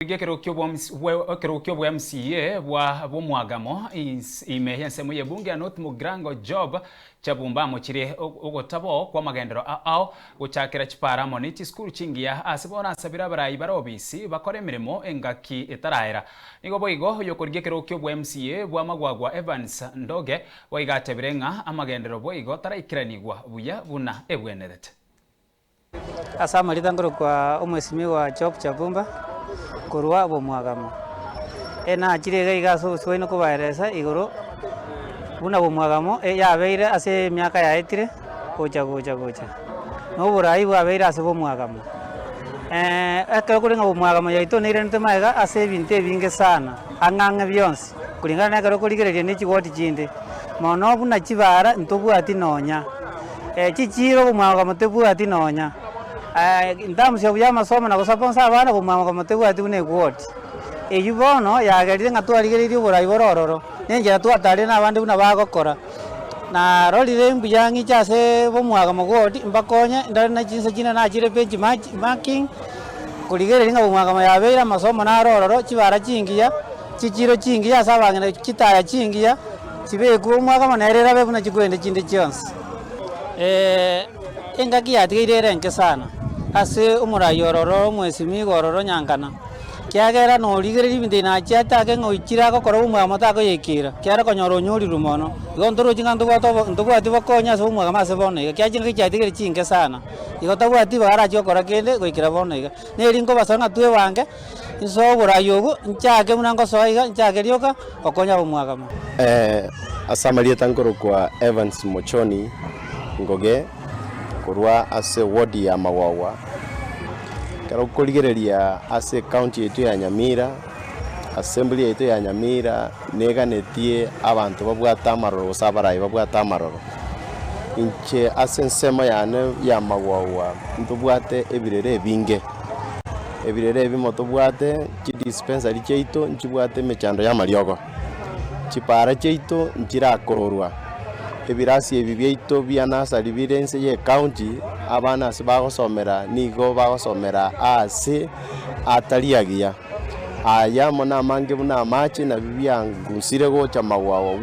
Kirukio bwa MCA bwa Mwagamo imehensemo ye bunge North Mugrango Job chabumbamo chiri ogotabo kwa magendero ao guchakira chiparamo ni chiskuru chingia asibona asabira barayi barobisi bakore mirimo engaki etaraira nigo boigo yokorige kirukio bwa MCA bwa Magwagwa Evans Ndoge waigatebirenga amagendero boigo taraikiranigwa buya buna ebwenedete asama litangoro kwa umwesimiwa Job Chabumba kurwa abo Mwagamo ena chirega igaso soino kubaeresa igoro buna abo Mwagamo yabeire ase myaka yaetire gocha no burayi bwabeire ase abo Mwagamo akero kuringa abo Mwagamo yaito nire ntemaega ase binte binge sana ang'ang'e byonsi kulingana na kero kurigereria ni chigoti chinde mono buna chibara ntobwati nonya chichiro abo Mwagamo tebwati nonya ndamu sya bya masomo na kusaponsa abana kumama matebu ati une kwoti eyibono yagerire ngatwarigererio burayi borororo nenjera twatari na abandi buna bagokora na rolire mbuyangi cyase bo Mwagamo kwoti mbakonye ndari na jinse jina na jire page marking kurigerera ngo Mwagamo yabeira masomo na rororo kibara kingiya kikiro kingiya sabangana kitaya kingiya kibego Mwagamo nerera be buna kikwende kinde cyonse engaki yatigire nke sana ase umurayi ororo mwesimi gororo nyangana kyagera no ligereri binde na cyatake ngoikira gokora Mwagamo tako yekira kyara konyoro nyuri rumono igondoro jingandu bwati bakonya so Mwagamo ase bonega kyajinga kyatigere kinge sana igota bwati bara cyokora kende goikira bonega neringo basanga tuwe bange iso burayi ogu nchake munango soiga nchake ryoka okonya Mwagamo asamaria tangoro kwa Evans Mochoni ngoge kurwa ase wodi ya Magwagwa kero kurigereria ase county yetu ya Nyamira assembly yetu ya Nyamira neganetie abantu babwata amaroro sabarayi babwata amaroro inche ase nsema yane ya Magwagwa ntubwate ebirere bimoto bwate chi dispensary cheito nchibwate mechando ya mariogo chipara cheito nchirakororwa ebirasi ebi byeito byanasa libirense ye county abana sibagosomera nigo bagosomera ase ataliagia aya mona mange buna machi na bibyangu sirego cha Magwagwa